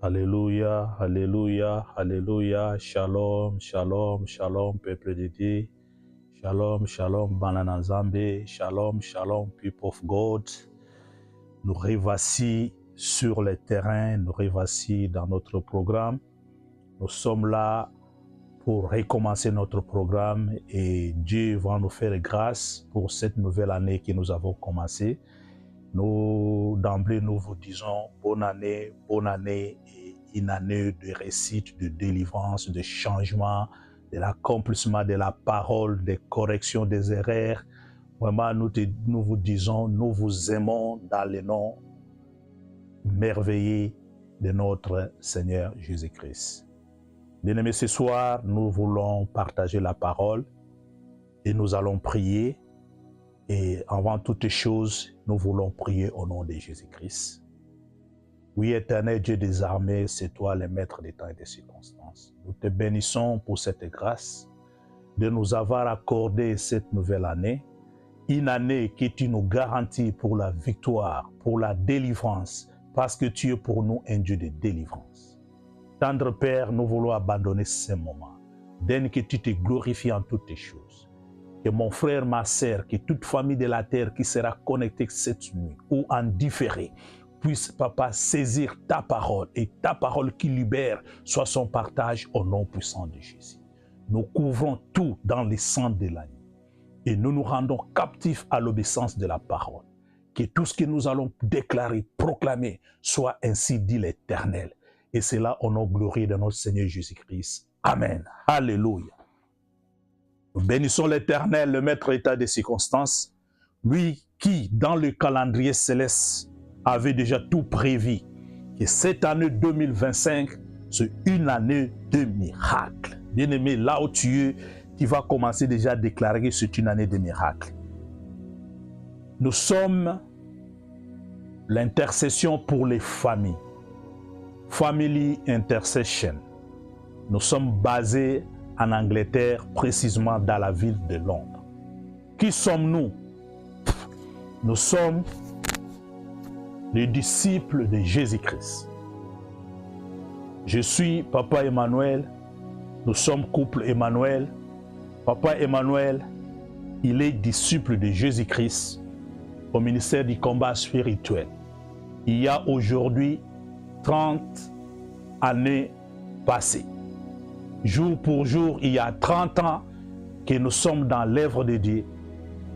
Alléluia, alléluia, alléluia. Shalom, shalom, shalom, peuple de Dieu. Shalom, shalom, Banana Nzambe. Shalom, shalom, people of God. Nous revoici sur le terrain, nous revoici dans notre programme. Nous sommes là pour recommencer notre programme et Dieu va nous faire grâce pour cette nouvelle année que nous avons commencée. Nous, d'emblée, nous vous disons bonne année et une année de réussite, de délivrance, de changement, de l'accomplissement de la parole, de correction des erreurs. Vraiment, nous vous disons, nous vous aimons dans le nom merveilleux de notre Seigneur Jésus-Christ. Bien-aimés, ce soir, nous voulons partager la parole et nous allons prier. Et avant toute chose, nous voulons prier au nom de Jésus-Christ. Oui, éternel Dieu des armées, c'est toi le maître des temps et des circonstances. Nous te bénissons pour cette grâce de nous avoir accordé cette nouvelle année. Une année que tu nous garantis pour la victoire, pour la délivrance, parce que tu es pour nous un Dieu de délivrance. Tendre Père, nous voulons abandonner ce moment. Donne que tu te glorifies en toutes tes choses. Que mon frère, ma sœur, que toute famille de la terre qui sera connectée cette nuit ou en différé, puisse, Papa, saisir ta parole et ta parole qui libère soit son partage au nom puissant de Jésus. Nous couvrons tout dans le sang de l'agneau et nous nous rendons captifs à l'obéissance de la parole. Que tout ce que nous allons déclarer, proclamer, soit ainsi dit l'Éternel. Et c'est là au nom glorieux de notre Seigneur Jésus-Christ. Amen. Alléluia. Nous bénissons l'Éternel, le maître état des circonstances, lui qui, dans le calendrier céleste, avait déjà tout prévu. Que cette année 2025, c'est une année de miracles. Bien-aimé, là où tu es, tu vas commencer déjà à déclarer que c'est une année de miracles. Nous sommes l'intercession pour les familles. Family Intercession. Nous sommes basés en Angleterre, précisément dans la ville de Londres. Qui sommes-nous? Nous sommes les disciples de Jésus-Christ. Je suis Papa Emmanuel, nous sommes couple Emmanuel. Papa Emmanuel, il est disciple de Jésus-Christ au ministère du combat spirituel. Il y a aujourd'hui 30 années passées. Jour pour jour, il y a 30 ans que nous sommes dans l'œuvre de Dieu.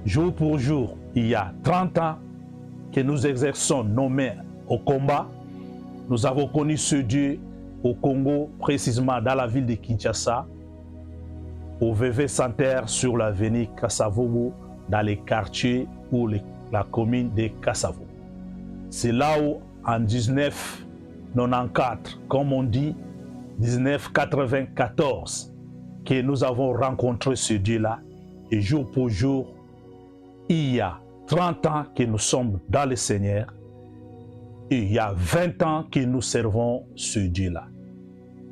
Jour pour jour, il y a 30 ans que nous exerçons nos mains au combat. Nous avons connu ce Dieu au Congo, précisément dans la ville de Kinshasa, au VV Center sur l'avenue Kassavogo, dans les quartiers ou la commune de Kassavo. C'est là où, en 1994, comme on dit, 1994, que nous avons rencontré ce Dieu-là. Et jour pour jour, il y a 30 ans que nous sommes dans le Seigneur. Et il y a 20 ans que nous servons ce Dieu-là.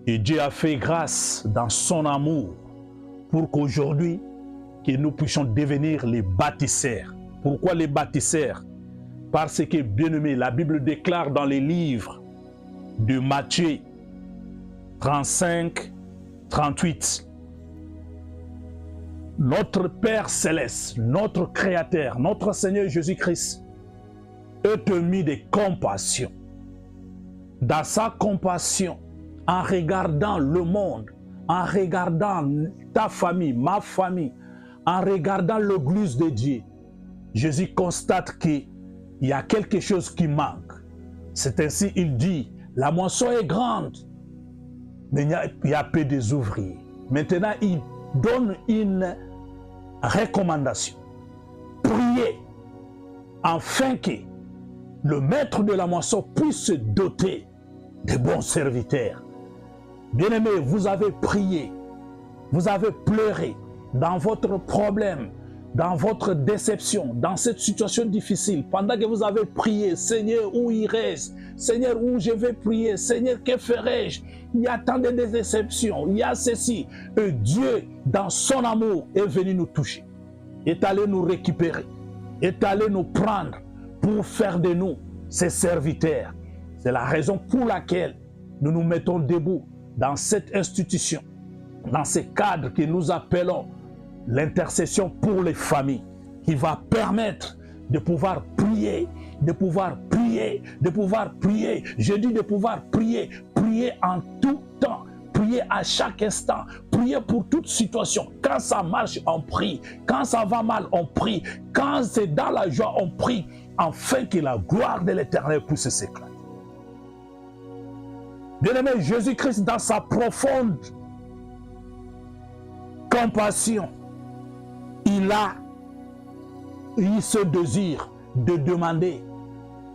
Et Dieu a fait grâce dans son amour pour qu'aujourd'hui, que nous puissions devenir les bâtisseurs. Pourquoi les bâtisseurs? Parce que, bien-aimé, la Bible déclare dans les livres de Matthieu 35, 38. Notre Père Céleste, notre Créateur, notre Seigneur Jésus-Christ est mis de compassion. Dans sa compassion, en regardant le monde, en regardant ta famille, ma famille, en regardant l'église de Dieu, Jésus constate qu'il y a quelque chose qui manque. C'est ainsi il dit, la moisson est grande, mais il y a peu des ouvriers. Maintenant, il donne une recommandation. Priez afin que le maître de la moisson puisse se doter de bons serviteurs. Bien-aimés, vous avez prié, vous avez pleuré dans votre problème, dans votre déception, dans cette situation difficile, pendant que vous avez prié, Seigneur, où irai-je? Seigneur, où je vais prier? Seigneur, que ferai-je? Il y a tant de déceptions, il y a ceci. Et Dieu, dans son amour, est venu nous toucher, est allé nous récupérer, est allé nous prendre pour faire de nous ses serviteurs. C'est la raison pour laquelle nous nous mettons debout dans cette institution, dans ces cadres que nous appelons l'intercession pour les familles, qui va permettre de pouvoir prier, de pouvoir prier, de pouvoir prier. Je dis de pouvoir prier, prier en tout temps, prier à chaque instant, prier pour toute situation. Quand ça marche, on prie. Quand ça va mal, on prie. Quand c'est dans la joie, on prie, afin que la gloire de l'Éternel puisse s'éclater. Bien-aimé, Jésus-Christ, dans sa profonde compassion, il a eu ce désir de demander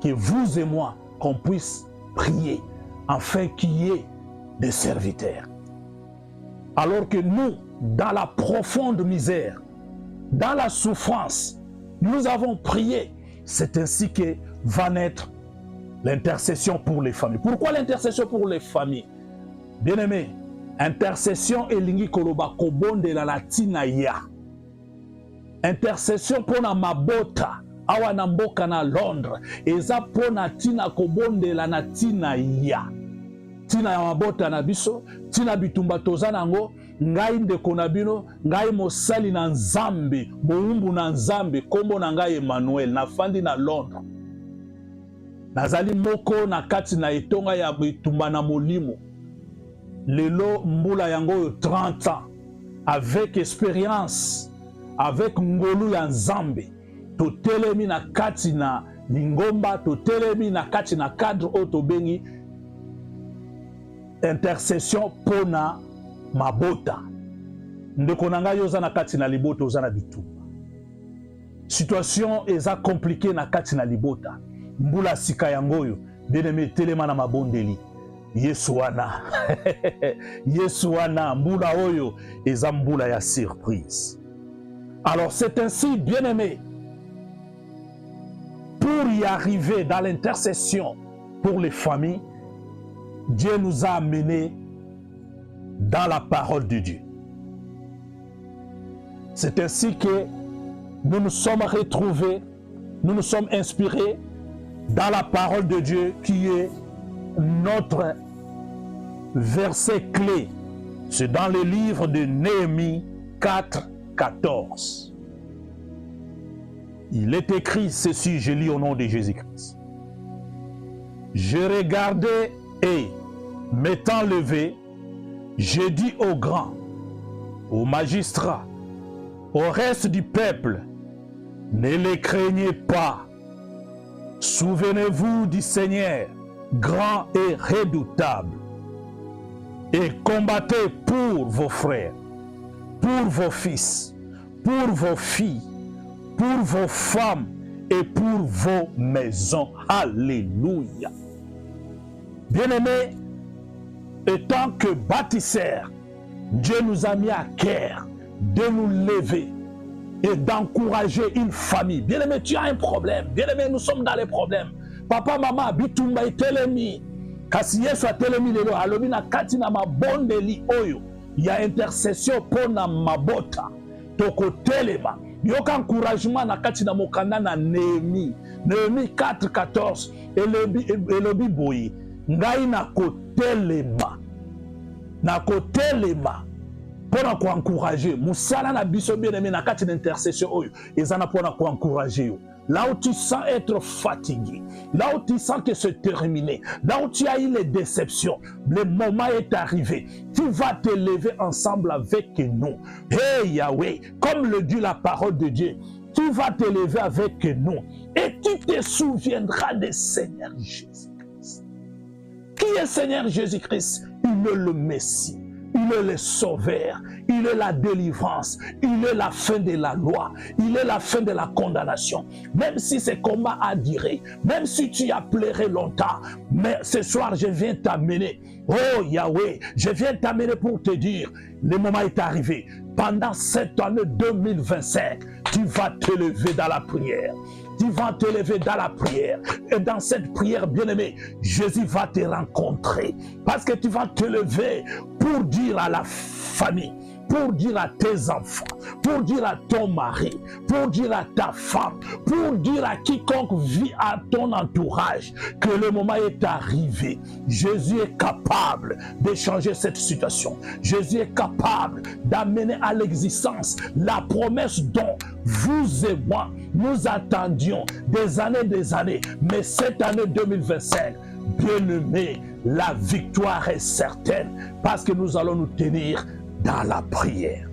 que vous et moi, qu'on puisse prier, afin qu'il y ait des serviteurs. Alors que nous, dans la profonde misère, dans la souffrance, nous avons prié. C'est ainsi que va naître l'intercession pour les familles. Pourquoi l'intercession pour les familles? Bien-aimé, intercession elingi koloba kobonde la latina ya. Intercession pour na mabota awa na mboka na Londres. Eza pour na tina kobonde la natina ya. Tina ya mabota na biso, tina bitumba tozanango, ngai ndeko na bino, ngai mosali na Nzambe, moumbu na Nzambe, kombo na ngai Emmanuel, na fandi na Londres. Nazali moko na kati na etonga ya bitumba na molimo. Lelo mbula yango 30 ans, avec expérience, avec ngolu ya Nzambe, totelemi na kati na lingomba, totelemi na kati na cadre otobengi intercession pona mabota. Ndeko na ngai oza na kati na libota, oza na bitumba. Situation eza compliquée na kati na libota. Mbula sika yangoyo, bien-aimé, telema na mabondeli. Yesu wana. Yesu wana, mbula oyo eza mbula ya surprise. Alors c'est ainsi, bien-aimé, pour y arriver dans l'intercession pour les familles, Dieu nous a amenés dans la parole de Dieu. C'est ainsi que nous nous sommes retrouvés, nous nous sommes inspirés dans la parole de Dieu qui est notre verset clé. C'est dans le livre de Néhémie 4, 14. Il est écrit ceci, je lis au nom de Jésus-Christ. Je regardais et, m'étant levé, j'ai dit aux grands, aux magistrats, au reste du peuple, ne les craignez pas. Souvenez-vous du Seigneur, grand et redoutable, et combattez pour vos frères, pour vos fils, pour vos filles, pour vos femmes et pour vos maisons. Alléluia. Bien-aimés, étant que bâtisseurs, Dieu nous a mis à cœur de nous lever et d'encourager une famille. Bien-aimé, tu as un problème. Bien-aimé, nous sommes dans les problèmes. Papa, maman, bitumba itelemi. Kasi Yesu atelemi lelo, alobi na kati na mabondeli oyo. Il y a intercession pour na mabota. Toko telema. Yoka encouragement na kati na mokanda na Néhémie. Néhémie 4, 14. Elobi boyi. Ngai na kotelema. Na kotelema. Pour encourager. Moussala na biso bien-aimé na kati d'intercession oyo. Ezana pour encourager yo. Là où tu sens être fatigué, là où tu sens que c'est terminé, là où tu as eu les déceptions, le moment est arrivé. Tu vas te lever ensemble avec nous. Hey Yahweh, comme le dit la parole de Dieu, tu vas te lever avec nous et tu te souviendras du Seigneur Jésus-Christ. Qui est Seigneur Jésus-Christ? Il est le Messie. Il est le sauveur, il est la délivrance, il est la fin de la loi, il est la fin de la condamnation. Même si ce combat a duré, même si tu as pleuré longtemps, mais ce soir je viens t'amener. Oh Yahweh, je viens t'amener pour te dire, le moment est arrivé. Pendant cette année 2025, tu vas te lever dans la prière. Tu vas te lever dans la prière. Et dans cette prière, bien-aimé, Jésus va te rencontrer. Parce que tu vas te lever pour dire à la famille, pour dire à tes enfants, pour dire à ton mari, pour dire à ta femme, pour dire à quiconque vit à ton entourage que le moment est arrivé. Jésus est capable de changer cette situation. Jésus est capable d'amener à l'existence la promesse dont vous et moi, nous attendions des années, mais cette année 2025, bien-aimés, la victoire est certaine parce que nous allons nous tenir dans la prière.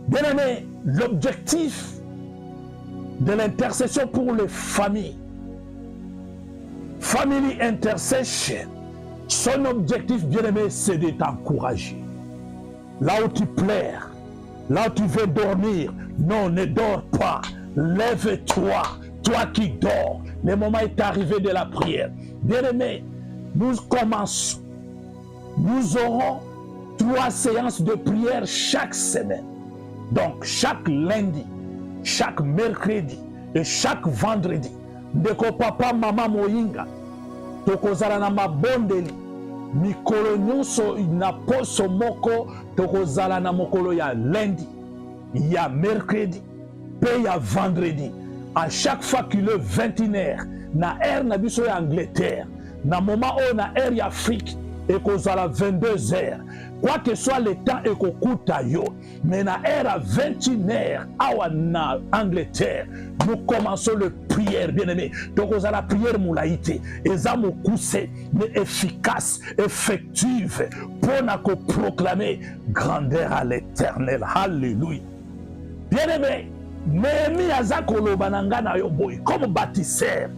Bien-aimés, l'objectif de l'intercession pour les familles, Family Intercession, son objectif, bien-aimé, c'est de t'encourager. Là où tu pleures, là où tu veux dormir, non, ne dors pas. Lève-toi, toi qui dors. Le moment est arrivé de la prière. Bien-aimé, nous commençons. Nous aurons 3 séances de prière chaque semaine. Donc, chaque lundi, chaque mercredi et chaque vendredi. Ndeko papa mama moyinga tokozala na mabondeli mikolo nyonso na poso moko tokozala na mokolo ya lundi ya mercredi pe ya vendredi à chaque fois qu'il est 21h na aire na biso ya Angleterre na moment o na aire ya Afrique ekozala 22h quoi que soit le temps ekokuta yo mais na aire à 21h awa na Angleterre nous commençons le prière, bien-aimé. Donc, vous avez la prière moulaïté. Et ça me cousse, mais efficace, effective, pour proclamer grandeur à l'éternel. Alléluia. Bien-aimé, Néhémie Azakolo Banangana Yoboy, comme bâtisseur,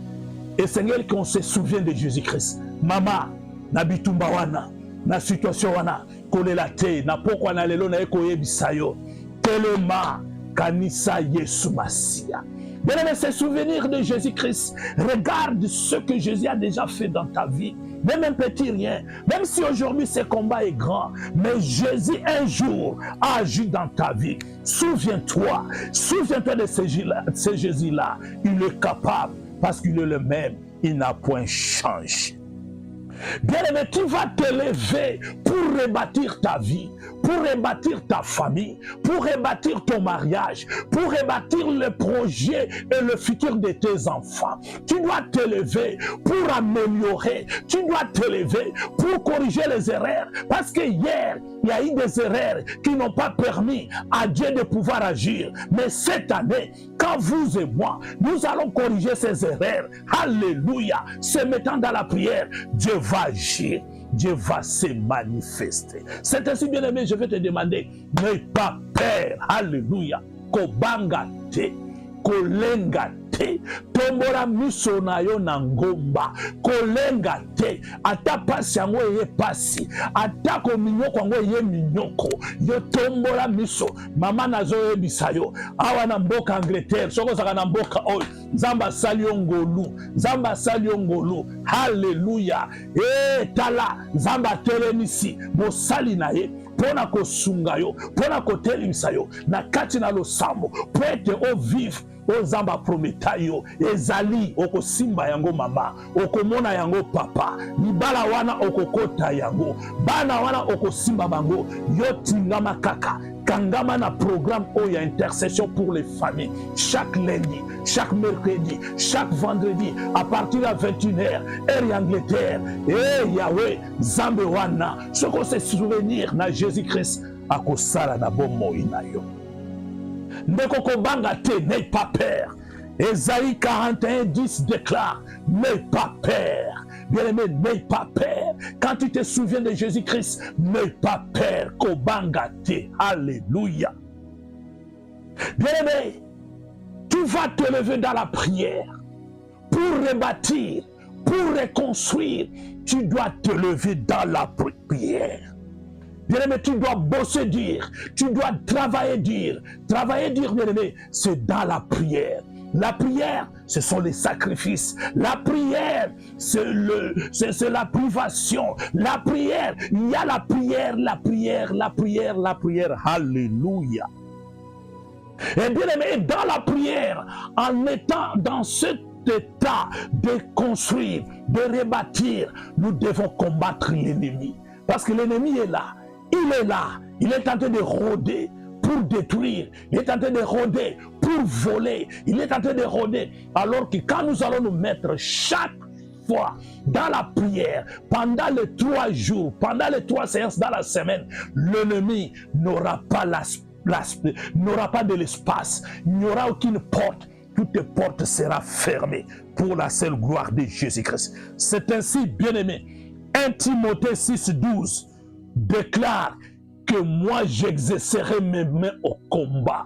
et Seigneur, qu'on se souvient de Jésus-Christ. Mama, Nabitumba wana, na situation wana, kolelate, na pokwa na lelo na ekoye bisayo, telema, kanisa Yesu Masia. Bien-aimé, ces souvenirs de Jésus-Christ, regarde ce que Jésus a déjà fait dans ta vie. Même un petit rien, même si aujourd'hui ce combat est grand, mais Jésus un jour a agi dans ta vie. Souviens-toi de ce Jésus-là. Il est capable parce qu'il est le même. Il n'a point changé. Bien-aimé, tu vas te lever pour rebâtir ta vie, pour rebâtir ta famille, pour rebâtir ton mariage, pour rebâtir le projet et le futur de tes enfants. Tu dois te lever pour améliorer, tu dois te lever pour corriger les erreurs. Parce que hier, il y a eu des erreurs qui n'ont pas permis à Dieu de pouvoir agir. Mais cette année, quand vous et moi, nous allons corriger ces erreurs, alléluia, se mettant dans la prière, Dieu va agir, Dieu va se manifester. C'est ainsi, bien-aimé, je vais te demander, n'aie pas peur, alléluia, kobanga te, kolenga te, tombora miso na yo na ngomba, kolenga te, ata pasi yango ye pasi, ata ko minyoko yango ye minyoko, yo tombora miso, mama nazo yebisa yo, awa na mboka Angleterre, soko saka na mboka oyo, Zamba sali yo ngolu, Zamba sali yo ngolu, haleluya, tala, Zamba telemisi, mosali na ye, pona ko sunga yo, pona ko telimisa yo, na kati na losambo, po ete o vive, o Zamba prometa yo, ezali, oko simba yango mama, oko mona yango papa, libala wana oko kota yango, bana wana oko simba bango, yo tingama kaka, kangama na programme Oya Intercession pour les familles, chaque lundi, chaque mercredi, chaque vendredi, à partir de 21h, Air Angleterre, et Yahweh, Zambe wana, ce qu'on se souvenir na Jésus-Christ, à kosala na bomo inayo. Ndeko kobanga te, n'aie pas peur. Ésaïe 41:10 déclare, n'aie pas peur. Bien-aimé, n'aie pas peur. Quand tu te souviens de Jésus-Christ, n'aie pas peur. Kobanga te, alléluia. Bien-aimé, tu vas te lever dans la prière pour rebâtir, pour reconstruire. Tu dois te lever dans la prière. Bien-aimé, tu dois bosser dire, tu dois travailler dire, bien-aimé, c'est dans la prière. La prière, ce sont les sacrifices. La prière, c'est la privation. La prière, il y a la prière. Alléluia. Et bien aimé, dans la prière, en étant dans cet état de construire, de rebâtir, nous devons combattre l'ennemi. Parce que l'ennemi est là. Il est là. Il est en train de rôder pour détruire. Il est en train de rôder pour voler. Il est en train de rôder. Alors que quand nous allons nous mettre chaque fois dans la prière, pendant les 3 jours, pendant les 3 séances dans la semaine, l'ennemi n'aura pas n'aura pas de l'espace. Il n'y aura aucune porte. Toute porte sera fermée pour la seule gloire de Jésus-Christ. C'est ainsi, bien-aimé. 1 Timothée 6,12 déclare que moi j'exercerai mes mains au combat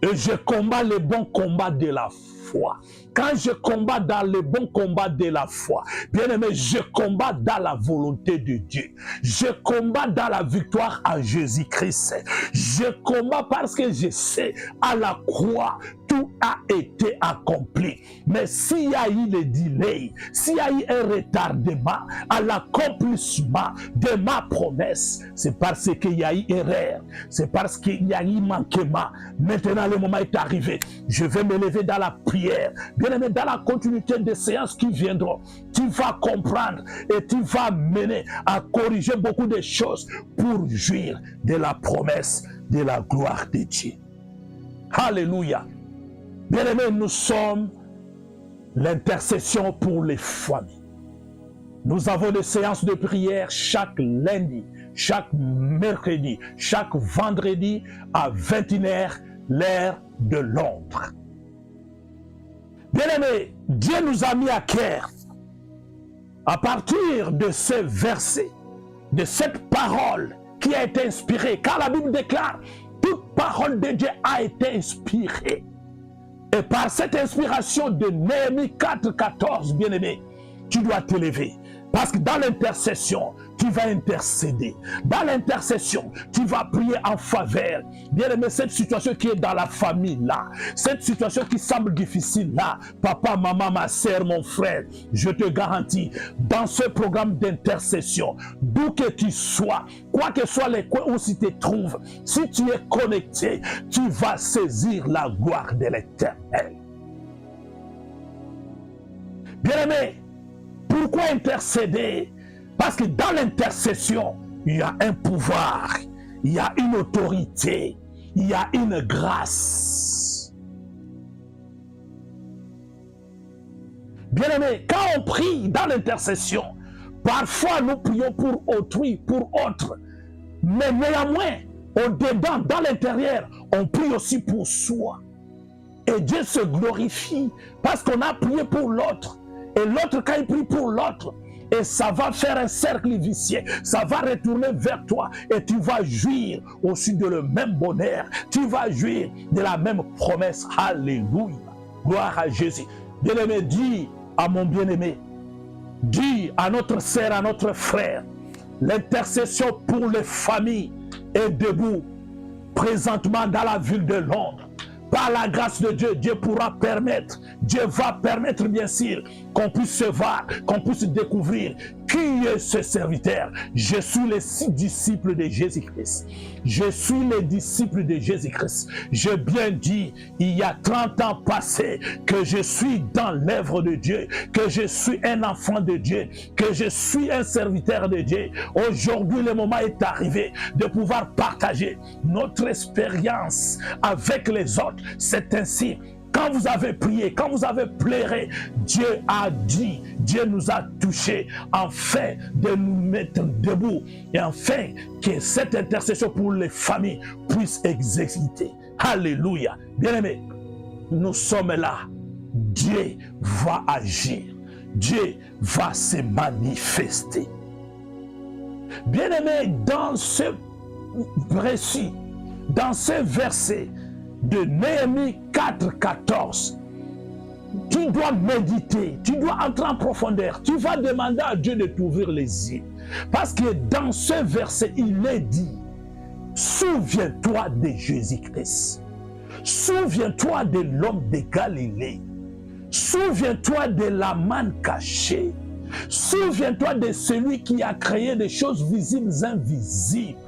et je combats les bons combats de la foi. Quand je combats dans les bons combats de la foi, bien aimé, je combats dans la volonté de Dieu. Je combats dans la victoire en Jésus-Christ. Je combats parce que je sais à la croix, tout a été accompli. Mais s'il y a eu des délais, s'il y a eu un retardement à l'accomplissement de ma promesse, c'est parce qu'il y a eu erreur, c'est parce qu'il y a eu manquement. Maintenant, le moment est arrivé. Je vais me lever dans la prière. Bien aimé, dans la continuité des séances qui viendront, tu vas comprendre et tu vas mener à corriger beaucoup de choses pour jouir de la promesse de la gloire de Dieu. Alléluia. Bien-aimés, nous sommes l'intercession pour les familles. Nous avons des séances de prière chaque lundi, chaque mercredi, chaque vendredi à 21h, l'heure de Londres. Bien-aimés, Dieu nous a mis à cœur, à partir de ce verset, de cette parole qui a été inspirée, car la Bible déclare, toute parole de Dieu a été inspirée. Et par cette inspiration de Néhémie 4,14, bien-aimé, tu dois te lever. Parce que dans l'intercession, tu vas intercéder. Dans l'intercession, tu vas prier en faveur. Bien-aimé, cette situation qui est dans la famille là, cette situation qui semble difficile là, papa, maman, ma soeur, mon frère, je te garantis, dans ce programme d'intercession, d'où que tu sois, quoi que soient les coins où tu te trouves, si tu es connecté, tu vas saisir la gloire de l'Éternel. Bien-aimé, pourquoi intercéder? Parce que dans l'intercession, il y a un pouvoir, il y a une autorité, il y a une grâce. Bien-aimé, quand on prie dans l'intercession, parfois nous prions pour autrui, pour autre, mais néanmoins, au-dedans, dans l'intérieur, on prie aussi pour soi. Et Dieu se glorifie parce qu'on a prié pour l'autre. Et l'autre, quand il prie pour l'autre, et ça va faire un cercle vicieux, ça va retourner vers toi et tu vas jouir aussi de le même bonheur, tu vas jouir de la même promesse. Alléluia, gloire à Jésus. Bien-aimé, dis à mon bien-aimé, dis à notre sœur, à notre frère, l'intercession pour les familles est debout présentement dans la ville de Londres. Par la grâce de Dieu, Dieu pourra permettre, Dieu va permettre bien sûr qu'on puisse se voir, qu'on puisse découvrir qui est ce serviteur. Je suis les 6 disciples de Jésus-Christ. Je suis les disciples de Jésus-Christ. J'ai bien dit, il y a 30 ans passés, que je suis dans l'œuvre de Dieu, que je suis un enfant de Dieu, que je suis un serviteur de Dieu. Aujourd'hui, le moment est arrivé de pouvoir partager notre expérience avec les autres. C'est ainsi. Quand vous avez prié, quand vous avez pleuré, Dieu a dit, Dieu nous a touchés, afin de nous mettre debout et afin que cette intercession pour les familles puisse exécuter. Alléluia. Bien-aimés, nous sommes là. Dieu va agir. Dieu va se manifester. Bien-aimés, dans ce récit, dans ce verset, de Néhémie 4,14, tu dois méditer, tu dois entrer en profondeur, tu vas demander à Dieu de t'ouvrir les yeux. Parce que dans ce verset, il est dit, souviens-toi de Jésus-Christ, souviens-toi de l'homme de Galilée, souviens-toi de la manne cachée, Souviens-toi de celui qui a créé des choses visibles et invisibles.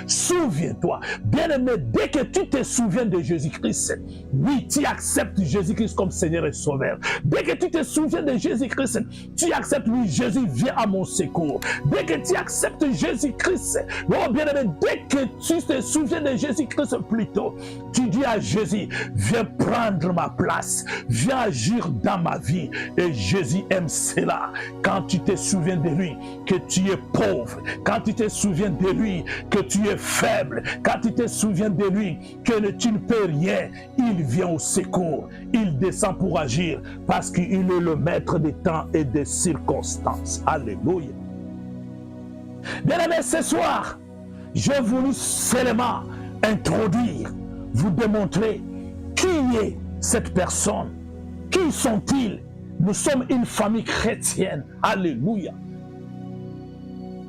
Souviens-toi. Bien-aimé, dès que tu te souviens de Jésus-Christ, oui, tu acceptes Jésus-Christ comme Seigneur et Sauveur. Dès que tu te souviens de Jésus-Christ, tu acceptes, oui, Jésus vient à mon secours. Dès que tu acceptes Jésus-Christ, oh bien-aimé, dès que tu te souviens de Jésus-Christ plutôt, tu dis à Jésus, viens prendre ma place, viens agir dans ma vie. Et Jésus aime cela. Quand tu te souviens de lui, que tu es pauvre, quand tu te souviens de lui, que tu es faible, quand tu te souviens de lui, que tu ne peux rien, il vient au secours, il descend pour agir, parce qu'il est le maître des temps et des circonstances. Alléluia. Bien-aimés, ce soir, j'ai voulu seulement introduire, vous démontrer qui est cette personne, qui sont-ils. Nous sommes une famille chrétienne, alléluia,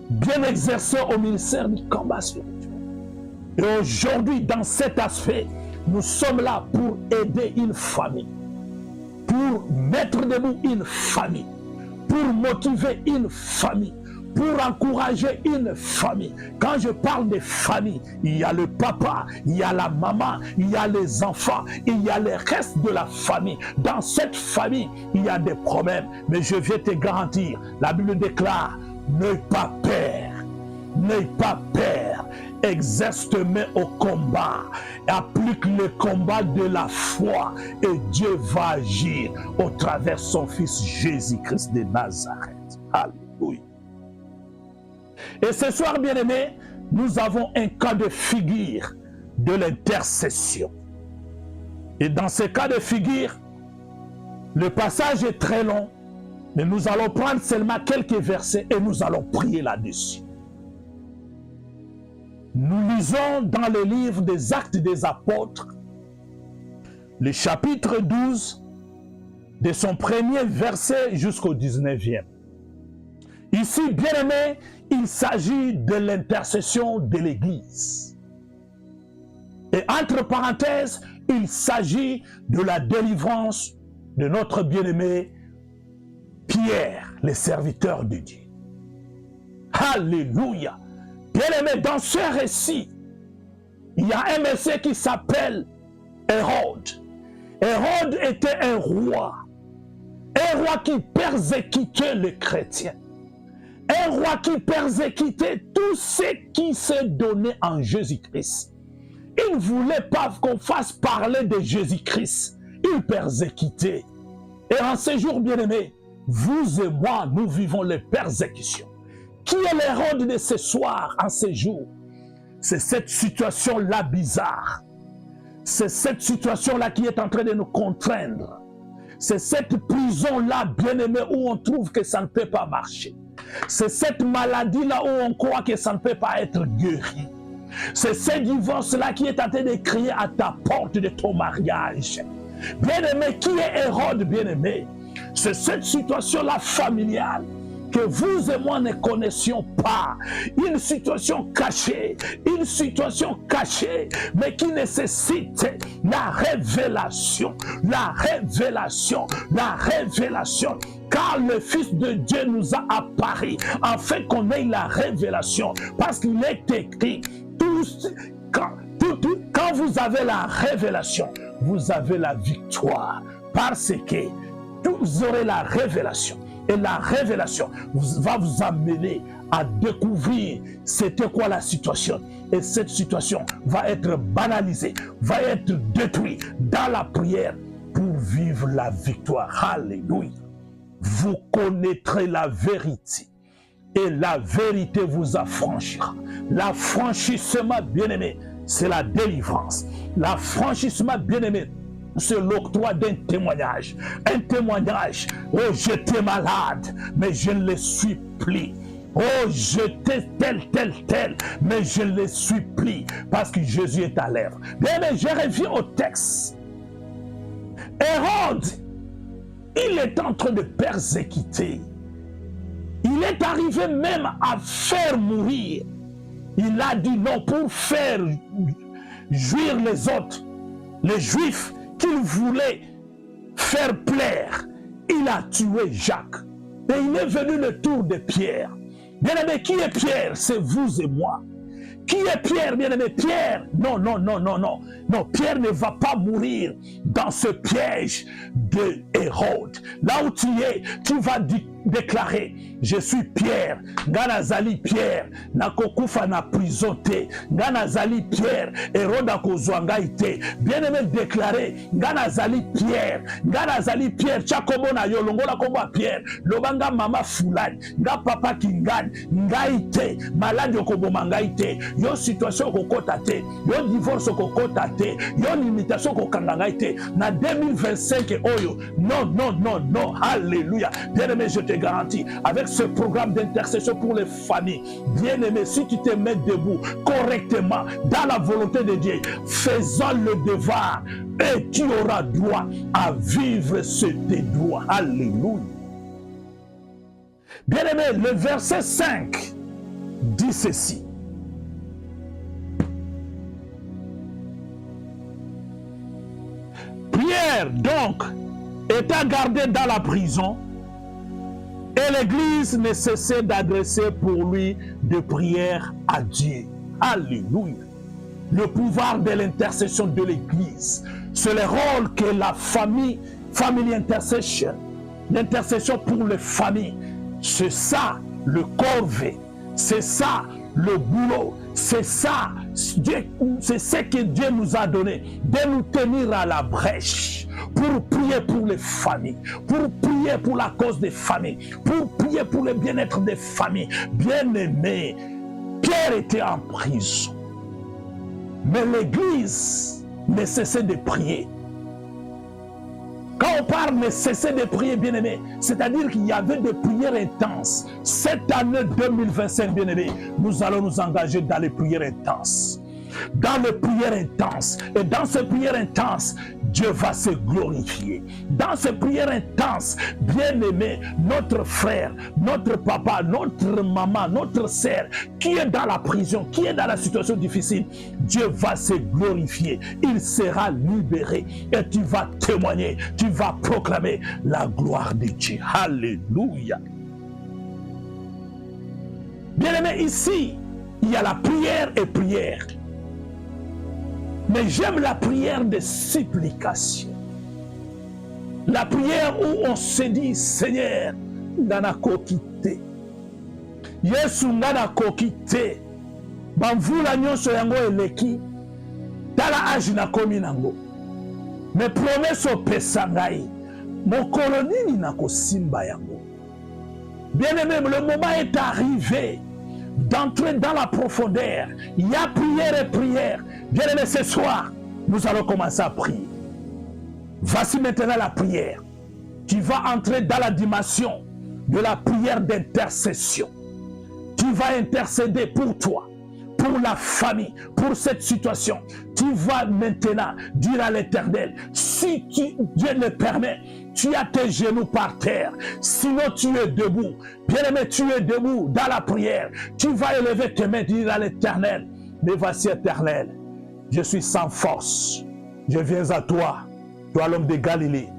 bien exercée au ministère du combat spirituel. Et aujourd'hui, dans cet aspect, nous sommes là pour aider une famille, pour mettre debout une famille, pour motiver une famille, pour encourager une famille. Quand je parle de famille, il y a le papa, il y a la maman, il y a les enfants, il y a le reste de la famille. Dans cette famille, il y a des problèmes. Mais je viens te garantir, la Bible déclare, n'aie pas peur, n'aie pas peur. Exerce tes mains au combat, applique le combat de la foi et Dieu va agir au travers de son fils Jésus-Christ de Nazareth. Alléluia. Et ce soir, bien-aimés, nous avons un cas de figure de l'intercession. Et dans ce cas de figure, le passage est très long, mais nous allons prendre seulement quelques versets et nous allons prier là-dessus. Nous lisons dans le livre des Actes des Apôtres, le chapitre 12, de son premier verset jusqu'au 19e. Ici, bien-aimés, il s'agit de l'intercession de l'Église. Et entre parenthèses, il s'agit de la délivrance de notre bien-aimé Pierre, le serviteur de Dieu. Alléluia! Bien-aimé, dans ce récit, il y a un monsieur qui s'appelle Hérode. Hérode était un roi qui persécutait les chrétiens. Un roi qui persécutait tous ceux qui se donnaient en Jésus-Christ. Il ne voulait pas qu'on fasse parler de Jésus-Christ. Il persécutait. Et en ce jour, bien-aimés, vous et moi, nous vivons les persécutions. Qui est l'Hérode de ce soir, en ce jour? C'est cette situation-là bizarre. C'est cette situation-là qui est en train de nous contraindre. C'est cette prison-là, bien-aimé, où on trouve que ça ne peut pas marcher. C'est cette maladie-là où on croit que ça ne peut pas être guéri. C'est ce divorce-là qui est en train de crier à ta porte de ton mariage. Bien-aimé, qui est Hérode, bien-aimé? C'est cette situation-là familiale que vous et moi ne connaissions pas. Une situation cachée, mais qui nécessite la révélation, car le Fils de Dieu nous a apparu, afin qu'on ait la révélation, parce qu'il est écrit, quand vous avez la révélation, vous avez la victoire, parce que vous aurez la révélation. Et la révélation va vous amener à découvrir c'était quoi la situation. Et cette situation va être banalisée, va être détruite dans la prière pour vivre la victoire. Alléluia. Vous connaîtrez la vérité et la vérité vous affranchira. L'affranchissement, bien-aimé, c'est la délivrance. L'affranchissement, bien-aimé, c'est l'octroi d'un témoignage. Un témoignage. Oh, j'étais malade, mais je ne le suis plus. Oh, j'étais tel, mais je ne le suis plus. Parce que Jésus est à l'œuvre. Bien, mais je reviens au texte. Hérode, il est en train de persécuter. Il est arrivé même à faire mourir. Il a dit non pour faire jouir les autres, les Juifs, qu'il voulait faire plaire. Il a tué Jacques. Et il est venu le tour de Pierre. Bien-aimé, qui est Pierre? C'est vous et moi. Qui est Pierre, bien-aimé? Pierre, non, non, non, non, non. Non, Pierre ne va pas mourir dans ce piège de Hérode. Là où tu es, tu vas déclarer, je suis Pierre, Ganazali Pierre, nakokufa na prison te, Ganazali Pierre, Hérode akozwanga ite. Bien-aimé, déclarer, Ganazali Pierre, Ganazali Pierre, chakobo na yo, longola kobo Pierre, lobanga mama fulani, nga papa kingani, nga ite, malade okoboma nga ite, yo situation kokota te, yo divorce kokota te, yo limitation kokanga nga ite, na 2025 oyo, non, non, non, non, alléluia. Bien-aimé, je te garantis, avec ce programme d'intercession pour les familles, bien-aimé, si tu te mets debout correctement dans la volonté de Dieu, faisant le devoir, et tu auras droit à vivre ce tes droits. Alléluia. Bien-aimé, le verset 5 dit ceci. Pierre, donc, étant gardé dans la prison, et l'Église ne cessait d'adresser pour lui des prières à Dieu. Alléluia. Le pouvoir de l'intercession de l'Église, c'est le rôle que la family intercession, l'intercession pour les familles, c'est ça le corvée, c'est ça le boulot, c'est ça, c'est ce que Dieu nous a donné, de nous tenir à la brèche, pour prier pour les familles, pour prier pour la cause des familles, pour prier pour le bien-être des familles. Bien-aimés, Pierre était en prison, mais l'Église ne cessait de prier. Quand on parle de cesser de prier, bien-aimé, c'est-à-dire qu'il y avait des prières intenses. Cette année 2025, bien-aimé, nous allons nous engager dans les prières intenses. Dans les prières intenses. Et dans ces prières intenses, Dieu va se glorifier. Dans ces prières intenses, bien-aimé, notre frère, notre papa, notre maman, notre sœur, qui est dans la prison, qui est dans la situation difficile, Dieu va se glorifier. Il sera libéré. Et tu vas témoigner, tu vas proclamer la gloire de Dieu. Alléluia. Bien-aimé, ici, il y a la prière et prière. Mais j'aime la prière de supplication. La prière où on se dit, Seigneur, ngana kokite. Yesu ngana kokite. Bamvula nyonso yango eleki. Tala agi na komi nango. Me promesse opesa ngai. Mokolo nini na kosimba yango. Bien-aimé, le moment est arrivé d'entrer dans la profondeur. Il y a prière et prière. Bien-aimé, ce soir, nous allons commencer à prier. Voici maintenant la prière. Tu vas entrer dans la dimension de la prière d'intercession. Tu vas intercéder pour toi, pour la famille, pour cette situation. Tu vas maintenant dire à l'Éternel, si Dieu le permet, tu as tes genoux par terre, sinon tu es debout. Bien-aimé, tu es debout dans la prière. Tu vas élever tes mains, dire à l'Éternel, mais voici Éternel, je suis sans force. Je viens à toi, toi l'homme de Galilée,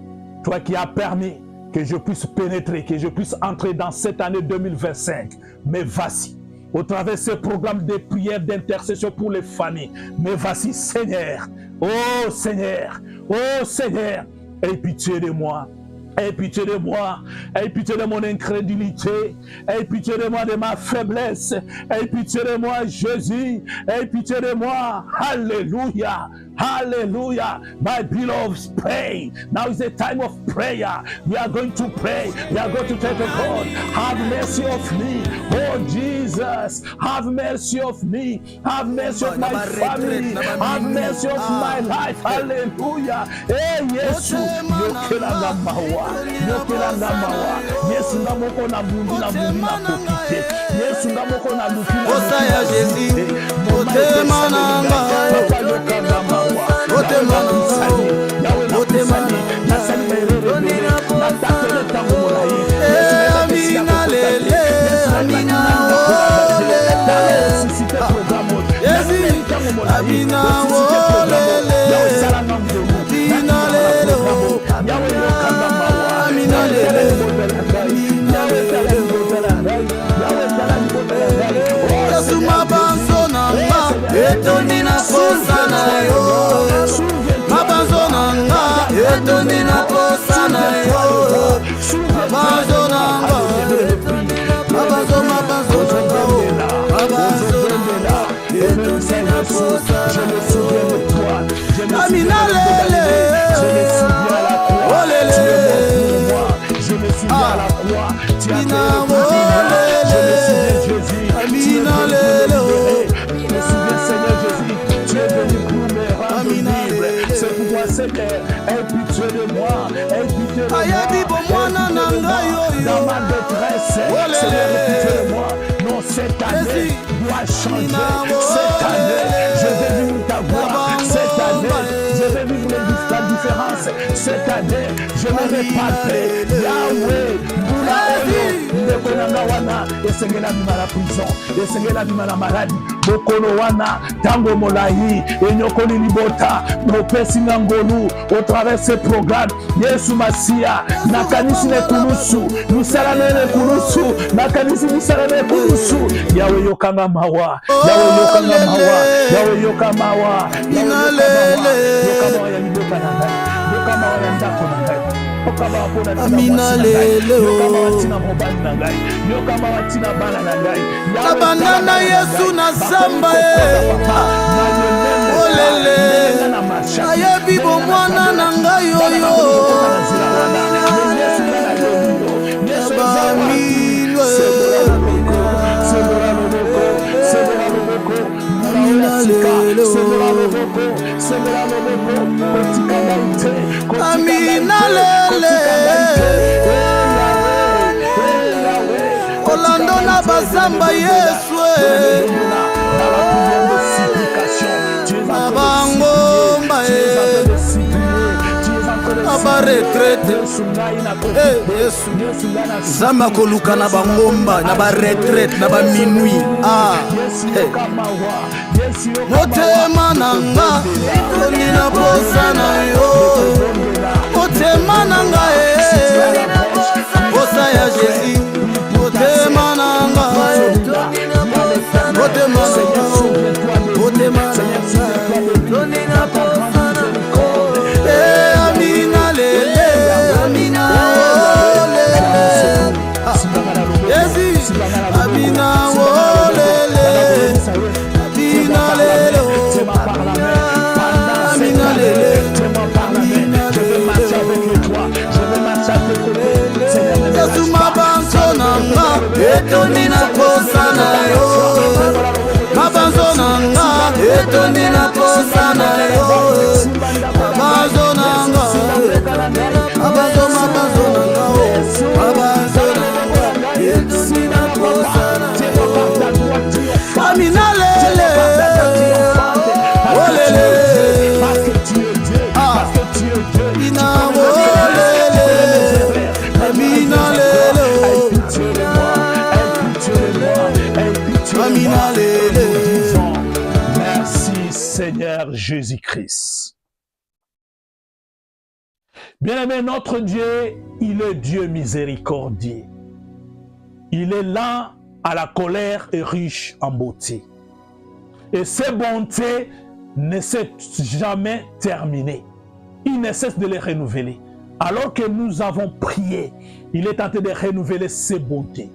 toi qui as permis que je puisse pénétrer, que je puisse entrer dans cette année 2025. Mais voici, au travers de ce programme de prière d'intercession pour les familles, mais voici Seigneur, oh Seigneur, aie pitié de moi. Aie pitié de moi, aie pitié de mon incrédulité, aie pitié de moi de ma faiblesse, aie pitié de moi Jésus, aie pitié de moi, Alléluia, Hallelujah. My beloved, pray. Now is the time of prayer. We are going to pray. We are going to tell God, have mercy of me. Oh Jesus, have mercy of me. Have mercy of my family. Have mercy of my life. Hallelujah. Hey, Yesu. Yokelanga mawa. Yokelanga mawa. Yesu ngamoko na mundi na kokite. Yesu ngamoko na lukina. Osaya Jésus. Otema nanga. Otema nanga. Otema nanga. Amina lele. Amina olele. Amina olele. Amina lele. Amina lele. etondi na posa na yo mabanzo nanga etondi na posa na yo mabanzo nanga mabanzo mabanzo mabanzo nanga etondi na posa na yo Amina lele oh lele je me souviens à la croix tu as fait Amina lele je me souviens Seigneur Jésus tu es venu pour me rendre libre c'est pourquoi Seigneur aie pitié de moi aie pitié de moi dans ma détresse Seigneur aie pitié de moi non cette année doit changer cette année je vais vivre ta voix cette année je vais vivre la différence cette année je vais répartir Yahweh Boula Oyo Nekonanga wana esengela bima la prison esengela bima la maladie bokolo wana tango molayi enyokoli libota mopesi ngolu au travers ce programme Yesu Masia nakanisi ne kulusu misala ne kulusu nakanisi misala ne kulusu Yahweh yokanga mawa Yahweh yokanga mawa Yahweh yokanga mawa inalele yokanga ya libota na ngai yokanga ya ndako na ngai Amina lele abanda na Yesu na samba olele ayebi bomwana na ngai oyo Amina lele Orlando na basamba Yesu abangomba aba retraite Yesu zama koluka na bangomba na ba retraite na ba minuit motema nanga etoni na posa na yo motema nanga posa ya Jésus motema nanga etoni na posa na yo motema nanga etoni na posa na yo Amina lele Amina lele Jésus Amina lele Amina lele Amina lele Yesu mabanzo nanga etoni na posa na yo mabanzo nanga etoni na posa na yo mabanzo nanga mabanzo mabanzo nanga mabanzo nanga etoni na posa na yo Amina lele olele Amina olele Amina lele Amina lele. Merci Seigneur Jésus-Christ. Bien-aimé, notre Dieu, il est Dieu miséricordieux. Il est lent à la colère et riche en beauté. Et ses bontés ne cessent jamais terminées. Il ne cesse de les renouveler. Alors que nous avons prié, il est en train de renouveler ses bontés.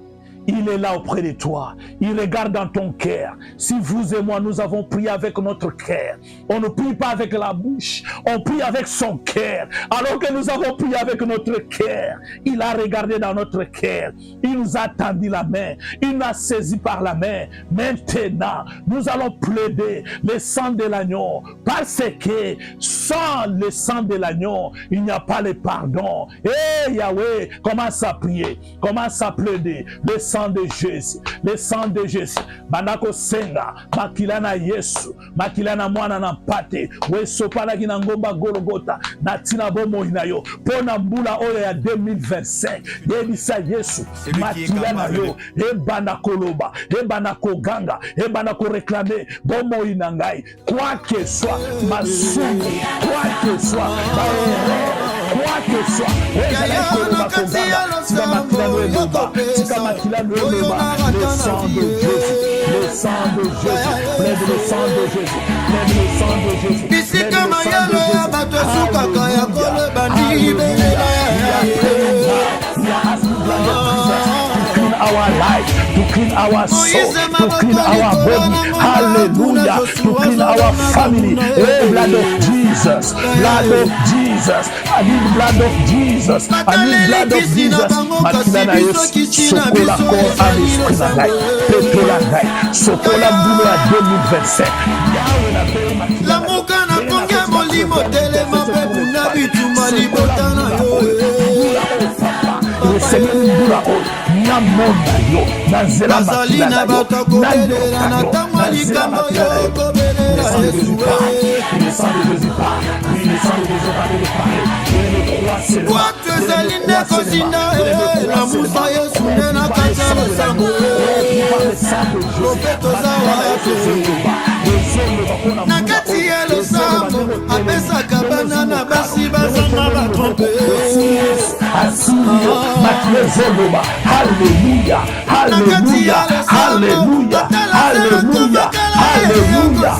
Il est là auprès de toi. Il regarde dans ton cœur. Si vous et moi, nous avons prié avec notre cœur. On ne prie pas avec la bouche. On prie avec son cœur. Alors que nous avons prié avec notre cœur, il a regardé dans notre cœur. Il nous a tendu la main. Il nous a saisi par la main. Maintenant, nous allons plaider le sang de l'agneau. Parce que sans le sang de l'agneau, il n'y a pas le pardon. Eh Yahweh, commence à prier. Commence à plaider. Le sang de Jésus, le sang de Jésus. Bandako senga, makilana Yesu, makilana mwana na pate, weso pala kina ngomba Golgotha, na tina bomo inayo, pona mbula oyo ya 2025, yebisa Yesu, makilana yo, ebana koloba, ebana koganga, ebana koreklame, bomo inangai, quoi que soit, ma soumi, quoi que soit, quoi que ce soit. Le sang de Jésus, le sang de Jésus, lève le sang de Jésus, lève le sang de Jésus. Our life, to clean our soul, to clean our body. Hallelujah. To clean our family. Oh, blood of Jesus. Blood of Jesus. I need blood of Jesus. I need blood of Jesus. Matilana Yesu, Sokola Kor Amis Krizangai. Petola Ngai. Sokola Mbulo à 2027. La Mokana Konga Molimo Telema Pepuna Bituma Libotana Yo. Le Seigneur nous l'a dit. Namonda yo, Nazela Matilana yo, Nayoka yo, Nazela Matilana yo. Le sang de Jésus parle, le sang de Jésus parle, le sang de Jésus parle de parler. Le croix c'est le sang de Alléluia, alléluia, alléluia, alléluia, alléluia,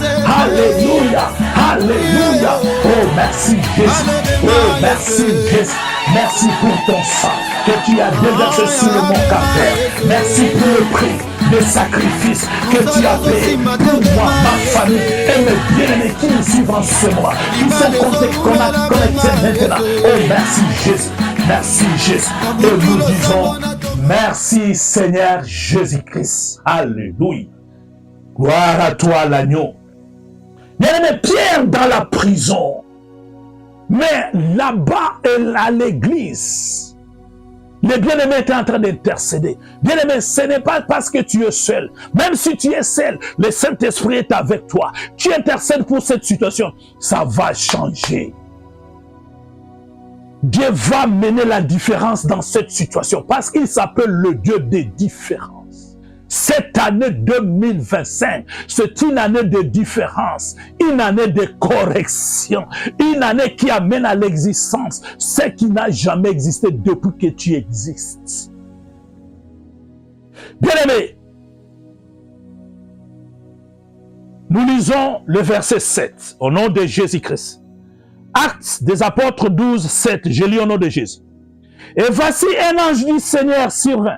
alléluia, alléluia. Oh merci Jésus, oh merci Jésus, merci pour ton sang que tu as déversé sur mon calvaire. Merci pour le prix de sacrifice que tu as payé pour moi, ma famille et mes bien-aimés qui nous suivent en ce mois, qui sont connectés maintenant. Oh merci Jésus. Merci Jésus. Et nous disons merci Seigneur Jésus-Christ. Alléluia. Gloire à toi l'agneau. Bien-aimé, Pierre dans la prison. Mais là-bas à l'église, les bien-aimés étaient en train d'intercéder. Bien-aimé, ce n'est pas parce que tu es seul. Même si tu es seul, le Saint-Esprit est avec toi. Tu intercèdes pour cette situation. Ça va changer. Dieu va mener la différence dans cette situation parce qu'il s'appelle le Dieu des différences. Cette année 2025, c'est une année de différence, une année de correction, une année qui amène à l'existence ce qui n'a jamais existé depuis que tu existes. Bien-aimés, nous lisons le verset 7 au nom de Jésus-Christ. Actes des apôtres 12, 7, je lis au nom de Jésus. Et voici un ange du Seigneur survint,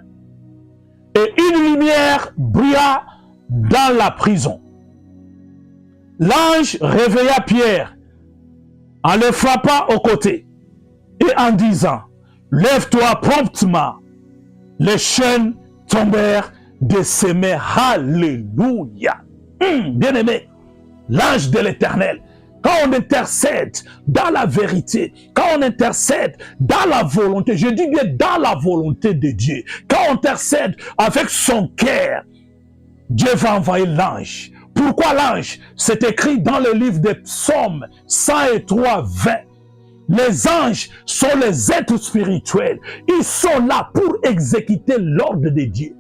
et une lumière brilla dans la prison. L'ange réveilla Pierre en le frappant au côté et en disant, lève-toi promptement. Les chaînes tombèrent de ses mains. Alléluia. Bien-aimé, l'ange de l'Éternel, quand on intercède dans la vérité, quand on intercède dans la volonté, je dis bien dans la volonté de Dieu, quand on intercède avec son cœur, Dieu va envoyer l'ange. Pourquoi l'ange? C'est écrit dans le livre des psaumes 103, 20. Les anges sont les êtres spirituels. Ils sont là pour exécuter l'ordre de Dieu.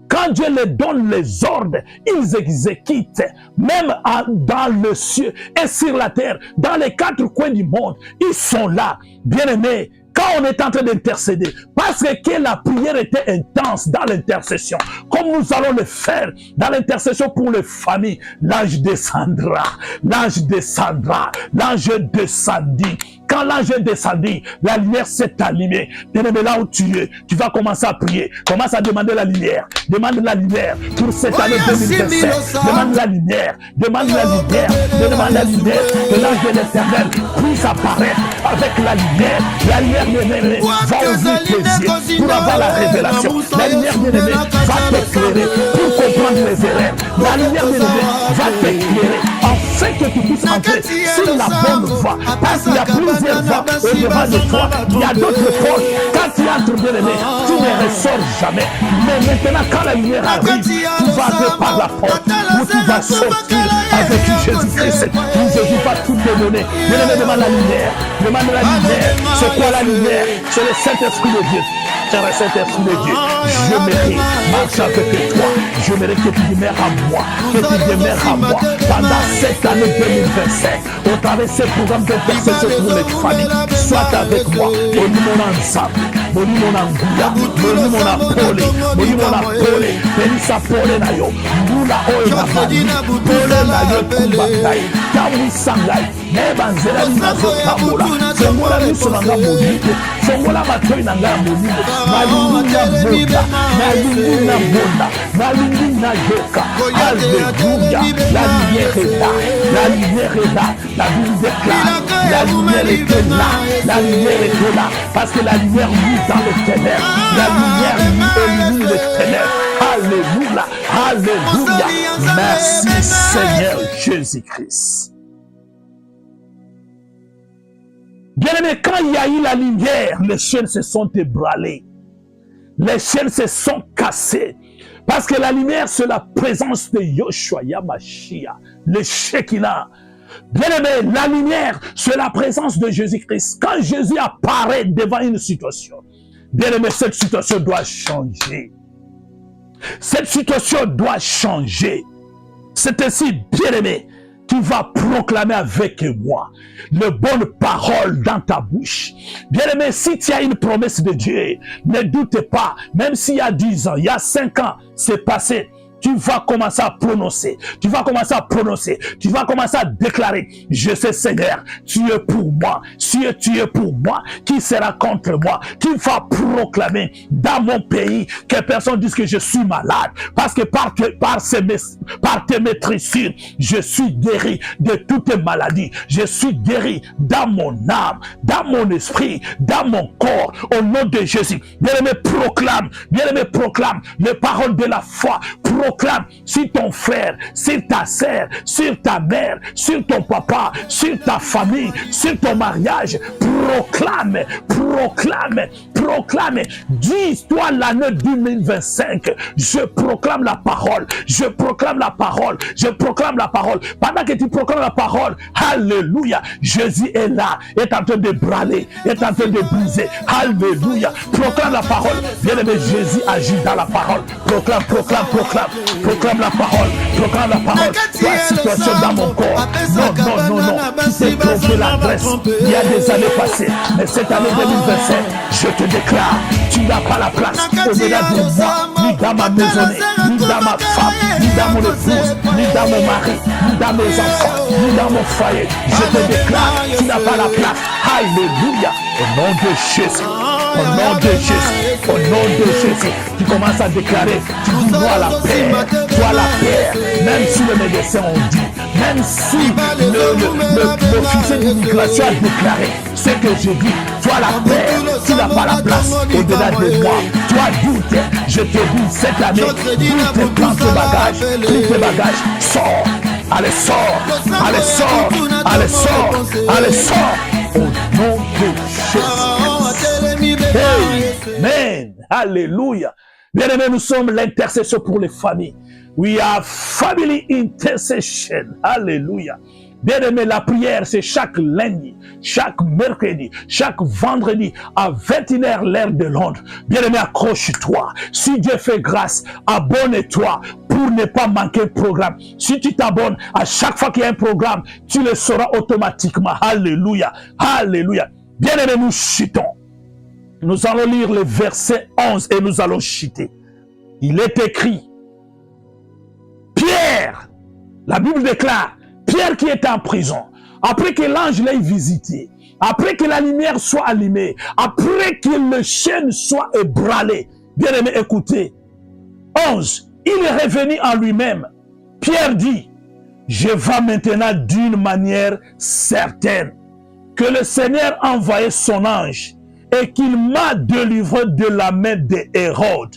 Quand Dieu leur donne les ordres, ils exécutent, même dans le ciel et sur la terre, dans les quatre coins du monde, ils sont là. Bien-aimés, quand on est en train d'intercéder, parce que la prière était intense dans l'intercession, comme nous allons le faire dans l'intercession pour les familles, l'ange descendra, l'ange descendra, l'ange descendit. Quand l'ange est descendu, la lumière s'est allumée. Bien-aimé, là où tu es, tu vas commencer à prier. Commence à demander la lumière. Demande la lumière pour cette année 2027. Demande la lumière. Demande la lumière. Demande la lumière. Que l'ange de l'Éternel puisse apparaître avec la lumière. La lumière, bien-aimé, va ouvrir tes yeux pour avoir la révélation. La lumière, bien-aimé, va t'éclairer pour comprendre les erreurs. La lumière, bien-aimé, va t'éclairer afin que tu puisses entrer sur la bonne voie. Parce qu'il y a plusieurs voies au-devant de toi. Il y a d'autres portes. Quand tu entres, bien-aimé, tu ne ressors jamais. Mais maintenant, quand la lumière arrive, tu vas aller par la porte où tu vas sortir avec Jésus-Christ. Jésus va tout te donner. Bien-aimé, demande la lumière. Demande la lumière. C'est quoi la lumière? C'est le Saint-Esprit de Dieu. C'est le Saint-Esprit de Dieu. Je mérite marcher avec toi. Je mérite que tu demeures à moi. Que tu demeures à moi. Pendant cette année 2025, au travers de ce programme d'intercession pour les familles, sois avec moi. Au nom ensemble. Au nom d'Anguilla. Au nom d'Apolé. Au nom d'Apolé. Benissa Polé na yo. Mula oyo na bali. Polé na yo kumbakai. Kawi sangai. Neba nzela ni nazo tambula. Fongola miso na nga molimo. Fongola matoi na nga molimo. Nalingi na bonda. Nalingi na bonda. Nalingi na yoka. Alléluia. La lumière est là. La lumière est là. La Bible déclare. La lumière était là. La lumière était là. Parce que la lumière vit dans les ténèbres. La lumière élimine les ténèbres. Alléluia. Alléluia. Merci Seigneur Jésus-Christ. Bien-aimé, quand il y a eu la lumière, les chaînes se sont ébranlées. Les chaînes se sont cassées. Parce que la lumière, c'est la présence de Yoshua Yamashia, le Shekinah. Bien-aimé, la lumière, c'est la présence de Jésus-Christ. Quand Jésus apparaît devant une situation, bien-aimé, cette situation doit changer. Cette situation doit changer. C'est ainsi, bien-aimé, tu vas proclamer avec moi les bonnes paroles dans ta bouche. Bien-aimé, si tu as une promesse de Dieu, ne doute pas, même s'il y a 10 ans, il y a 5 ans, c'est passé, tu vas commencer à prononcer, tu vas commencer à prononcer, tu vas commencer à déclarer, je sais Seigneur, tu es pour moi, si tu es pour moi, qui sera contre moi, qui va proclamer dans mon pays, que personne dise que je suis malade, parce que par tes maîtrisures, je suis guéri de toutes les maladies, je suis guéri dans mon âme, dans mon esprit, dans mon corps, au nom de Jésus. Bien-aimé, proclame les paroles de la foi, proclame sur ton frère, sur ta sœur, sur ta mère, sur ton papa, sur ta famille, sur ton mariage. Proclame. Dis-toi l'année 2025. Je proclame la parole. Pendant que tu proclames la parole, alléluia, Jésus est là, est en train de braler, est en train de briser. Alléluia. Proclame la parole. Bien-aimé, Jésus agit dans la parole. Proclame la parole. La situation dans mon corps. Non. Tu t'es trompé l'adresse. Il y a des années passées. Mais cette année 2025, je te déclare, tu n'as pas la place au-delà de moi, ni dans ma maisonnée, ni dans ma femme, ni dans mon épouse, ni dans mon mari, ni dans mes enfants, ni dans mon foyer. Je te déclare, tu n'as pas la place. Alléluia. Au nom de Jésus. Au nom de Jésus, tu commences à déclarer, tu dis toi la paix, même si les médecins ont dit, même si l'officier d'immigration a déclaré ce que je dis, toi la paix, tu n'as pas la place au-delà de moi, toi doute, je te dis cette année, prends tes bagages, sors, allez sors, au nom de Jésus. Amen. Alléluia. Bien-aimés, nous sommes l'intercession pour les familles. We are family intercession. Alléluia. Bien-aimé, la prière, c'est chaque lundi, chaque mercredi, chaque vendredi à 21h l'heure de Londres. Bien-aimé, accroche-toi. Si Dieu fait grâce, abonne-toi pour ne pas manquer le programme. Si tu t'abonnes, à chaque fois qu'il y a un programme, tu le sauras automatiquement. Alléluia. Alléluia. Bien-aimé, nous chutons. Nous allons lire le verset 11 et nous allons chuter. Il est écrit, Pierre, la Bible déclare, Pierre qui était en prison, après que l'ange l'ait visité, après que la lumière soit allumée, après que le chêne soit ébranlé. Bien aimé, écoutez. 11, il est revenu en lui-même. Pierre dit, je vais maintenant d'une manière certaine que le Seigneur a envoyé son ange et qu'il m'a délivré de la main de Hérode,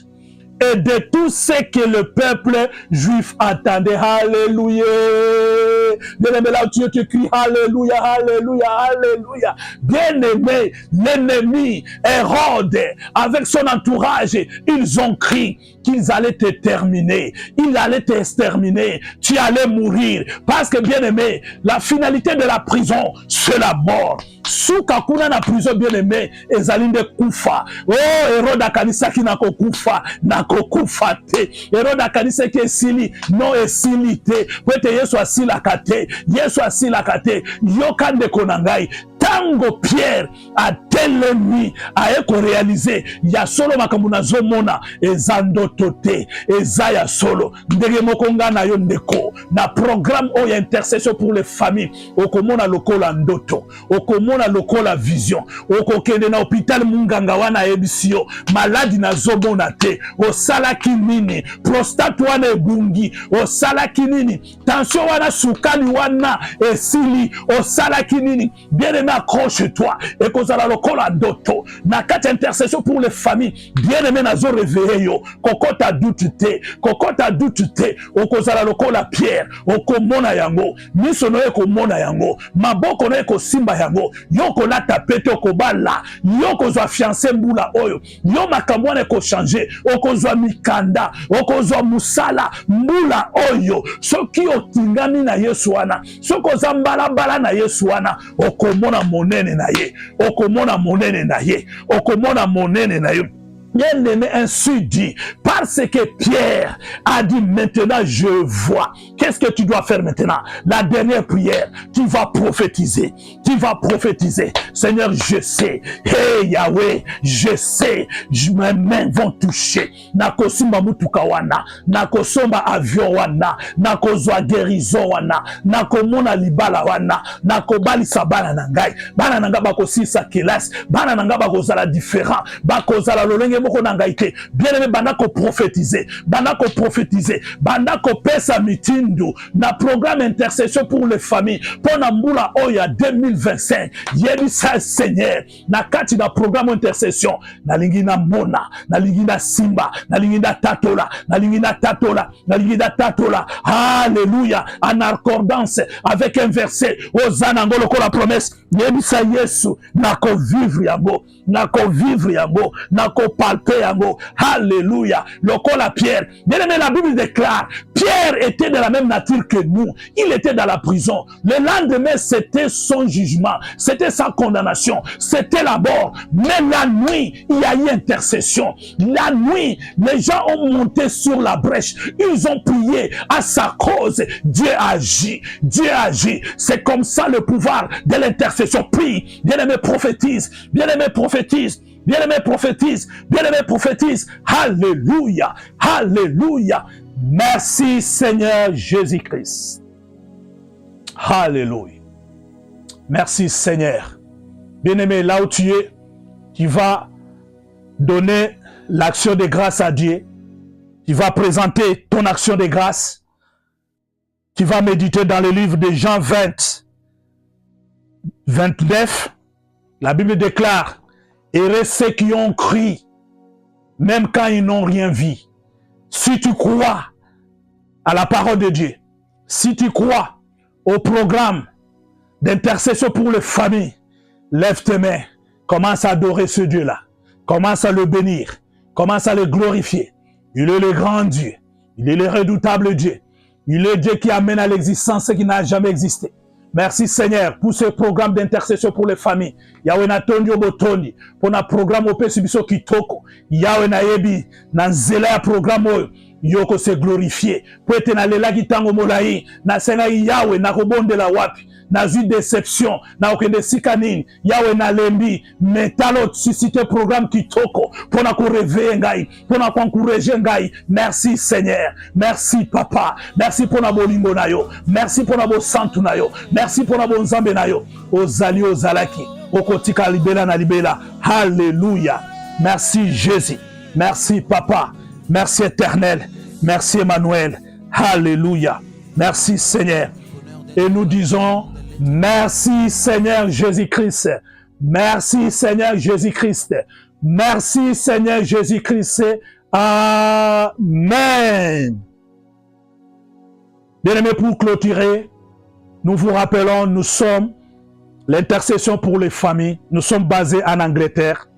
et de tout ce que le peuple juif attendait. Alléluia. Bien-aimé, là où tu es, tu cries Alléluia, Alléluia, Alléluia. Bien-aimé, l'ennemi Hérode, avec son entourage, ils ont crié qu'ils allaient te terminer. Ils allaient t'exterminer. Tu allais mourir. Parce que, bien-aimé, la finalité de la prison, c'est la mort. Suka kuna na prison bien-aimé, ezalinde kufa. Oh, Hérode akanisa ki nako kufa, nako kufa te. Hérode akanisa ki esili, no esili te. Pwete Yesu asila kate, Yesu asila kate. Yokande konangai. Tango Pierre a telemi a eko réalisé ya solo makambo nazomona ezando tote ezaya solo ndenge moko nga na yo ndeko na programme oyo intercession pour les familles okomona lokola ndoto okomona lokola vision okokende na hôpital munganga wana ebisio maladi nazomona te osalaki nini prostate wana ebungi osalaki nini tension wana sukali wana esili osalaki nini bien accroche-toi et kozala lokola ndoto na kati intercession pour les familles bien-aimé nazo réveiller yo kokota douté kokota douté okozala lokola Pierre okomona yango miso no ekomona yango maboko no ekosimba yango yo kolata pete okobala yo kozwa fiancé mbula oyo yo makambo na eko changer okozwa mikanda okozwa musala mbula oyo soki otingami na Yesu wana sokoza mbala na Yesu wana okomona monene na ye okomona monene na ye okomona monene na ye. Bien-aimé, ainsi dit, parce que Pierre a dit maintenant je vois. Qu'est-ce que tu dois faire maintenant? La dernière prière, tu vas prophétiser. Tu vas prophétiser. Seigneur, je sais. Hey Yahweh, je sais. Mes mains vont toucher. Nakosumba mutuka wana. Nakosomba avion wana. Nakozwa guérison wana. Nakomona libala wana. Nakobali sabana nangai. Bana nanga bakosisa kelas. Bana nanga bakozala différent. Bakozala lolenge bien-aimé, bandako prophétiser, bandako pesa mitindu na programme intercession pour les familles pour na mbula oya 2025 yebisa Seigneur na kati na programme intercession na lingi na mona na lingi na simba na lingi na tatola na lingi na tatola na lingi na tatola. Alléluia, en accordance avec un verset ozana ngolo ko la promesse yebisa Yesu nako vivre yango nako palper yango. Alléluia. Lokola Pierre. Bien aimé, la Bible déclare, Pierre était de la même nature que nous. Il était dans la prison. Le lendemain, c'était son jugement. C'était sa condamnation. C'était la mort. Mais la nuit, il y a eu intercession. La nuit, les gens ont monté sur la brèche. Ils ont prié à sa cause. Dieu agit. Dieu agit. C'est comme ça le pouvoir de l'intercession. Prie. Bien aimé, prophétise. Bien aimé, prophétise. Bien-aimé, prophétise. Bien-aimé, prophétise. Alléluia. Alléluia. Merci Seigneur Jésus-Christ. Alléluia. Merci Seigneur. Bien-aimé, là où tu es, tu vas donner l'action de grâce à Dieu. Tu vas présenter ton action de grâce. Tu vas méditer dans le livre de Jean 20, 29. La Bible déclare, heureux ceux qui ont cru, même quand ils n'ont rien vu. Si tu crois à la parole de Dieu, si tu crois au programme d'intercession pour les familles, lève tes mains, commence à adorer ce Dieu-là, commence à le bénir, commence à le glorifier. Il est le grand Dieu, il est le redoutable Dieu, il est Dieu qui amène à l'existence ce qui n'a jamais existé. Merci Seigneur pour ce programme d'intercession pour les familles. Yahweh na tondi obotondi pour na programme ope subiso kitoko. Yahweh na yebi na nzela ya programme yoko se glorifier. Pour ete na lela kitango molai na senga Yahweh na kobondela wapi. Na zui déception na okende sikanini Yahweh na lembi metalo susciter programme kitoko pour na ko réveiller ngai pour na ko encourager ngai. Merci Seigneur, merci Papa, merci pour na bolingo na yo, merci pour na bo santu na yo, merci pour na bo nzambe na yo ozali ozalaki okotika libela na libela. Alléluia. Merci Jésus, merci Papa, merci Éternel, merci Emmanuel. Alléluia. Merci Seigneur. Et nous disons merci Seigneur Jésus-Christ. Merci Seigneur Jésus-Christ. Merci Seigneur Jésus-Christ. Amen. Bien-aimés, pour clôturer, nous vous rappelons, nous sommes l'intercession pour les familles. Nous sommes basés en Angleterre.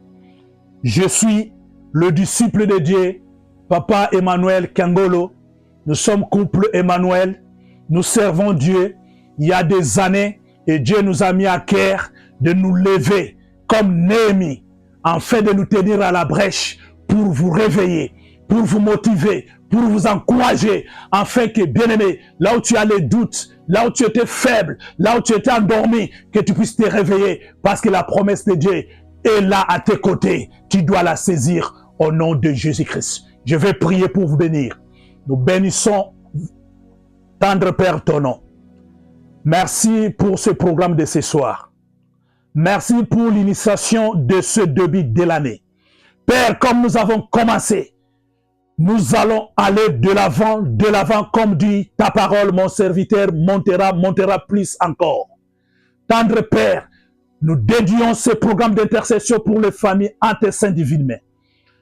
Je suis le disciple de Dieu, Papa Emmanuel Kangolo. Nous sommes couple Emmanuel. Nous servons Dieu il y a des années et Dieu nous a mis à cœur de nous lever comme Néhémie, afin de nous tenir à la brèche pour vous réveiller, pour vous motiver, pour vous encourager, afin que, bien-aimé, là où tu as les doutes, là où tu étais faible, là où tu étais endormi, que tu puisses te réveiller, parce que la promesse de Dieu est là à tes côtés. Tu dois la saisir au nom de Jésus-Christ. Je vais prier pour vous bénir. Nous bénissons, tendre Père, ton nom. Merci pour ce programme de ce soir. Merci pour l'initiation de ce début de l'année. Père, comme nous avons commencé, nous allons aller de l'avant, comme dit ta parole, mon serviteur montera plus encore. Tendre Père, nous dédions ce programme d'intercession pour les familles en tes saints divines mains.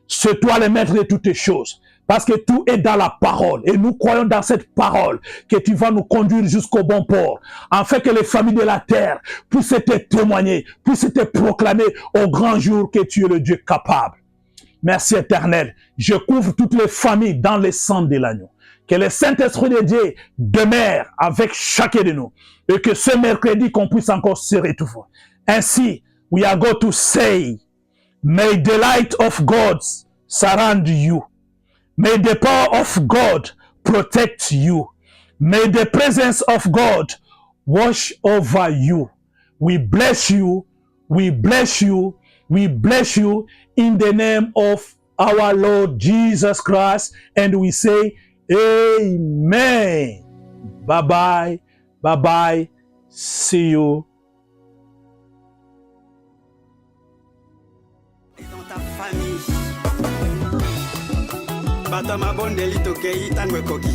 C'est toi le maître de toutes les choses, parce que tout est dans la parole, et nous croyons dans cette parole que tu vas nous conduire jusqu'au bon port, afin que les familles de la terre puissent te témoigner, puissent te proclamer au grand jour que tu es le Dieu capable. Merci éternel. Je couvre toutes les familles dans le sang de l'agneau. Que le Saint-Esprit de Dieu demeure avec chacun de nous. Et que ce mercredi, qu'on puisse encore se retrouver. Ainsi, we are going to say, may the light of God surround you. May the power of God protect you. May the presence of God wash over you. We bless you. We bless you. We bless you in the name of our Lord Jesus Christ. And we say, Amen. Bye-bye. Bye-bye. See you. Dans ta famille. Batama bondeli tokei tangwe koki.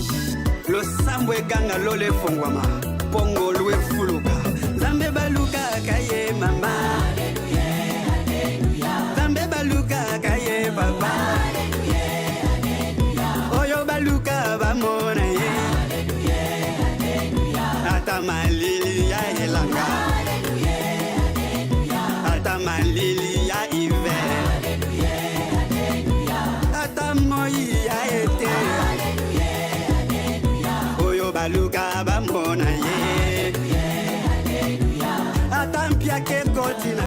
Lo sambwe ganga lole fongwama. Pongo lue fuluka. Zambe baluka kaye mama. Baluka kaye papa. Hallelujah, hallelujah. Oyo baluka bamona ye. Hallelujah, hallelujah. Ata malili ya elanga. Hallelujah, hallelujah. Ata malili ya ive. Hallelujah, hallelujah. Ata moi ya ete. Hallelujah, hallelujah. Oyo baluka bamona ye. Hallelujah, hallelujah. Ata mpia ke kotina.